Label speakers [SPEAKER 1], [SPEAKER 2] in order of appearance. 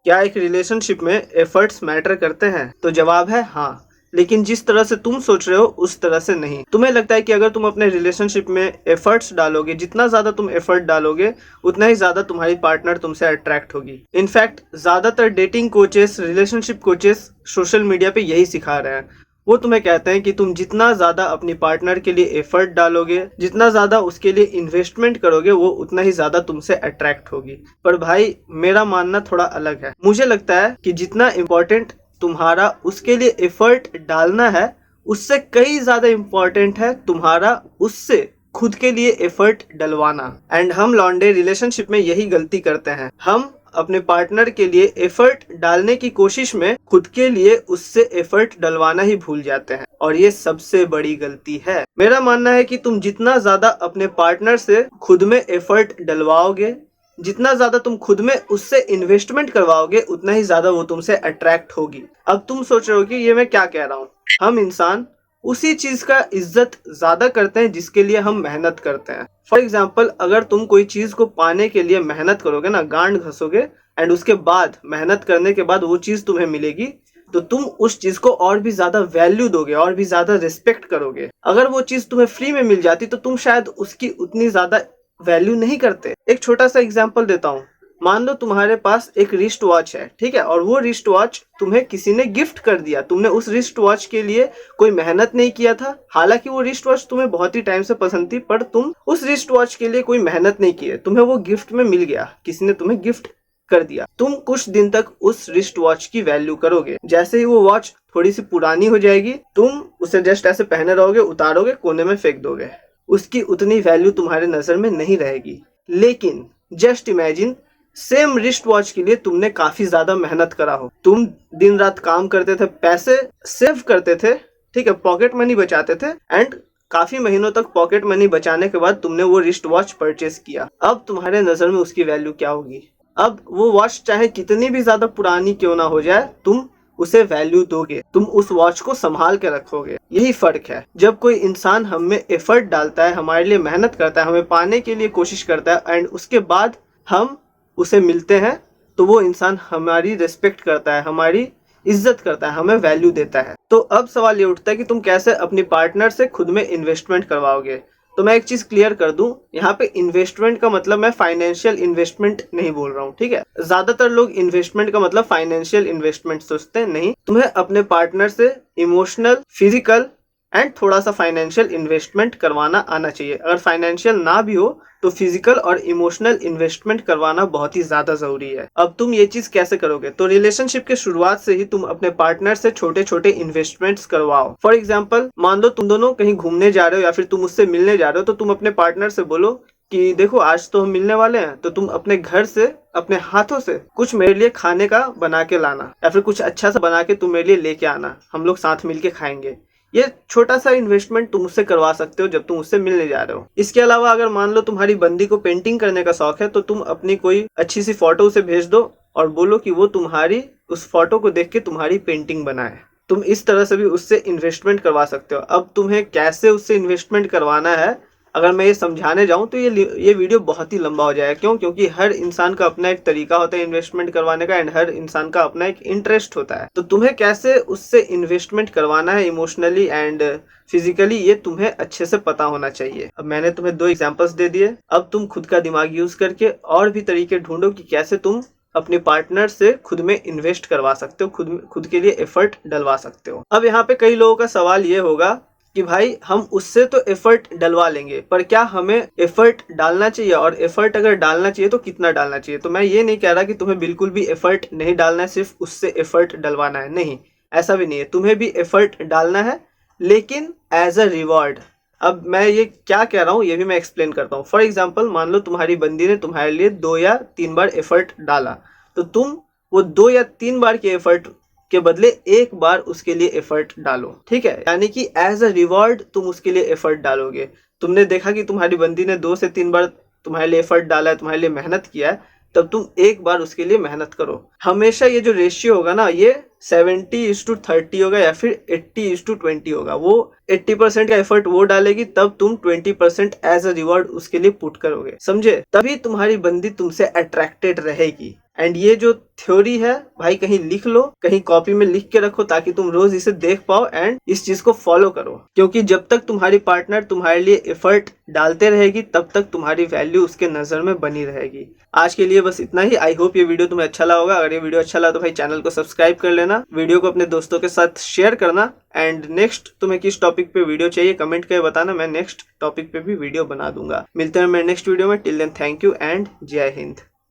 [SPEAKER 1] क्या एक रिलेशनशिप में एफर्ट्स मैटर करते हैं? तो जवाब है हाँ, लेकिन जिस तरह से तुम सोच रहे हो उस तरह से नहीं। तुम्हें लगता है कि अगर तुम अपने रिलेशनशिप में एफर्ट्स डालोगे, जितना ज्यादा तुम एफर्ट डालोगे उतना ही ज्यादा तुम्हारी पार्टनर तुमसे अट्रैक्ट होगी। इनफैक्ट ज्यादातर dating coaches, relationship coaches social media पे यही सिखा रहे हैं। वो तुम्हें कहते हैं कि तुम जितना ज्यादा अपनी पार्टनर के लिए एफर्ट डालोगे, जितना ज्यादा उसके लिए इन्वेस्टमेंट करोगे, वो उतना ही ज्यादा तुमसे अट्रैक्ट होगी। पर भाई मेरा मानना थोड़ा अलग है। मुझे लगता है कि जितना इम्पोर्टेंट तुम्हारा उसके लिए एफर्ट डालना है, उससे कई ज्यादा इम्पोर्टेंट है तुम्हारा उससे खुद के लिए एफर्ट डलवाना। एंड हम लॉन्डे रिलेशनशिप में यही गलती करते हैं। हम अपने पार्टनर के लिए एफर्ट डालने की कोशिश में खुद के लिए उससे एफर्ट डलवाना ही भूल जाते हैं, और ये सबसे बड़ी गलती है। मेरा मानना है कि तुम जितना ज्यादा अपने पार्टनर से खुद में एफर्ट डलवाओगे, जितना ज्यादा तुम खुद में उससे इन्वेस्टमेंट करवाओगे, उतना ही ज्यादा वो तुमसे अट्रैक्ट होगी। अब तुम सोच रहे हो कि ये मैं क्या कह रहा हूँ। हम इंसान उसी चीज का इज्जत ज्यादा करते हैं जिसके लिए हम मेहनत करते हैं। फॉर एग्जाम्पल, अगर तुम कोई चीज को पाने के लिए मेहनत करोगे ना, गांड घसोगे, एंड उसके बाद मेहनत करने के बाद वो चीज तुम्हें मिलेगी, तो तुम उस चीज को और भी ज्यादा वैल्यू दोगे, और भी ज्यादा रिस्पेक्ट करोगे। अगर वो चीज तुम्हें फ्री में मिल जाती तो तुम शायद उसकी उतनी ज्यादा वैल्यू नहीं करते। एक छोटा सा एग्जाम्पल देता हूँ। मान लो तुम्हारे पास एक रिस्ट वॉच है, ठीक है, और वो रिस्ट वॉच तुम्हें किसी ने गिफ्ट कर दिया। तुमने उस रिस्ट वॉच के लिए कोई मेहनत नहीं किया था। हालांकि वो रिस्ट वॉच तुम्हें बहुत ही टाइम से पसंद थी, पर तुम उस रिस्ट वॉच के लिए कोई मेहनत नहीं किए, तुम्हें वो गिफ्ट में मिल गया, किसी ने तुम्हें गिफ्ट कर दिया। तुम कुछ दिन तक उस रिस्ट वॉच की वैल्यू करोगे। जैसे ही वो वॉच थोड़ी सी पुरानी हो जाएगी, तुम उसे जस्ट ऐसे पहने रहोगे, उतारोगे, कोने में फेंक दोगे। उसकी उतनी वैल्यू तुम्हारे नजर में नहीं रहेगी। लेकिन just imagine, same wrist watch के लिए तुमने काफी ज्यादा मेहनत करा हो। तुम दिन रात काम करते थे, पैसे सेव करते थे, ठीक है, पॉकेट मनी बचाते थे, एंड काफी महीनों तक पॉकेट मनी बचाने के बाद तुमने वो रिस्ट वॉच परचेस किया। अब तुम्हारे नजर में उसकी वैल्यू क्या होगी? अब वो वॉच चाहे कितनी भी ज्यादा पुरानी क्यों ना हो जाए, तुम उसे वैल्यू दोगे, तुम उस वॉच को संभाल के रखोगे। यही फर्क है। जब कोई इंसान हम में एफर्ट डालता है, हमारे लिए मेहनत करता है, हमें पाने के लिए कोशिश करता है, एंड उसके बाद हम उसे मिलते हैं, तो वो इंसान हमारी रिस्पेक्ट करता है, हमारी इज्जत करता है, हमें वैल्यू देता है। तो अब सवाल ये उठता है कि तुम कैसे अपनी पार्टनर से खुद में इन्वेस्टमेंट करवाओगे। तो मैं एक चीज क्लियर कर दूं, यहाँ पे इन्वेस्टमेंट का मतलब मैं फाइनेंशियल इन्वेस्टमेंट नहीं बोल रहा हूँ, ठीक है। ज्यादातर लोग इन्वेस्टमेंट का मतलब फाइनेंशियल इन्वेस्टमेंट सोचते हैं। नहीं, तुम्हें अपने पार्टनर से इमोशनल, फिजिकल एंड थोड़ा सा फाइनेंशियल इन्वेस्टमेंट करवाना आना चाहिए। अगर फाइनेंशियल ना भी हो तो फिजिकल और इमोशनल इन्वेस्टमेंट करवाना बहुत ही ज्यादा जरूरी है। अब तुम ये चीज कैसे करोगे? तो रिलेशनशिप के शुरुआत से ही तुम अपने पार्टनर से छोटे छोटे इन्वेस्टमेंट्स करवाओ। फॉर एग्जाम्पल, मान लो तुम दोनों कहीं घूमने जा रहे हो या फिर तुम उससे मिलने जा रहे हो, तो तुम अपने पार्टनर से बोलो कि देखो आज तो हम मिलने वाले हैं, तो तुम अपने घर से, अपने हाथों से कुछ मेरे लिए खाने का बना के लाना, या फिर कुछ अच्छा सा बना के तुम मेरे लिए लेके आना, हम लोग साथ मिलके खाएंगे। ये छोटा सा इन्वेस्टमेंट तुम उससे करवा सकते हो जब तुम उससे मिलने जा रहे हो। इसके अलावा अगर मान लो तुम्हारी बंदी को पेंटिंग करने का शौक है, तो तुम अपनी कोई अच्छी सी फोटो उसे भेज दो और बोलो कि वो तुम्हारी उस फोटो को देख के तुम्हारी पेंटिंग बनाए। तुम इस तरह से भी उससे इन्वेस्टमेंट करवा सकते हो। अब तुम्हें कैसे उससे इन्वेस्टमेंट करवाना है अगर मैं ये समझाने जाऊं तो ये वीडियो बहुत ही लंबा हो जाएगा। क्यों? क्योंकि हर इंसान का अपना एक तरीका होता है इन्वेस्टमेंट करवाने का, एंड हर इंसान का अपना एक इंटरेस्ट होता है। तो तुम्हें कैसे उससे इन्वेस्टमेंट करवाना है इमोशनली एंड फिजिकली, ये तुम्हें अच्छे से पता होना चाहिए। अब मैंने तुम्हें 2 एग्जांपल्स दे दिए। अब तुम खुद का दिमाग यूज करके और भी तरीके ढूंढो कि कैसे तुम अपने पार्टनर से खुद में इन्वेस्ट करवा सकते हो, खुद के लिए एफर्ट डलवा सकते हो। अब यहाँ पे कई लोगों का सवाल ये होगा कि भाई हम उससे तो एफर्ट डलवा लेंगे, पर क्या हमें एफर्ट डालना चाहिए, और एफर्ट अगर डालना चाहिए तो कितना डालना चाहिए? तो मैं ये नहीं कह रहा कि तुम्हें बिल्कुल भी एफर्ट नहीं डालना है, सिर्फ उससे एफर्ट डलवाना है। नहीं, ऐसा भी नहीं है। तुम्हें भी एफर्ट डालना है, लेकिन एज अ रिवॉर्ड। अब मैं ये क्या कह रहा हूँ ये भी मैं एक्सप्लेन करता हूँ। फॉर एग्जाम्पल, मान लो तुम्हारी बंदी ने तुम्हारे लिए 2 या 3 बार एफर्ट डाला, तो तुम वो 2 या 3 बार के एफर्ट के बदले 1 बार उसके लिए एफर्ट डालो, ठीक है। यानी कि एज अ रिवॉर्ड तुम उसके लिए एफर्ट डालोगे। तुमने देखा कि तुम्हारी बंदी ने 2 से 3 बार तुम्हारे लिए एफर्ट डाला है, तुम्हारे लिए मेहनत किया है, तब तुम 1 बार उसके लिए मेहनत करो। हमेशा ये जो रेशियो होगा ना, ये 70:30 होगा या फिर 80:20 होगा। वो 80% का एफर्ट वो डालेगी, तब तुम 20% एज अ रिवॉर्ड उसके लिए पुट करोगे, समझे? तभी तुम्हारी बंदी तुमसे अट्रैक्टेड रहेगी। एंड ये जो थ्योरी है भाई कहीं लिख लो, कहीं कॉपी में लिख के रखो ताकि तुम रोज इसे देख पाओ एंड इस चीज को फॉलो करो। क्योंकि जब तक तुम्हारी पार्टनर तुम्हारे लिए एफर्ट डालते रहेगी तब तक तुम्हारी वैल्यू उसके नजर में बनी रहेगी। आज के लिए बस इतना ही। आई होप ये वीडियो तुम्हें अच्छा लगा होगा। अगर ये वीडियो अच्छा लगा तो भाई चैनल को सब्सक्राइब कर लेना, वीडियो को अपने दोस्तों के साथ शेयर करना एंड नेक्स्ट तुम्हें किस टॉपिक पे वीडियो चाहिए कमेंट करके बताना, मैं नेक्स्ट टॉपिक पे भी वीडियो बना दूंगा। मिलते हैं मैं नेक्स्ट वीडियो में। Till then thank you and जय हिंद।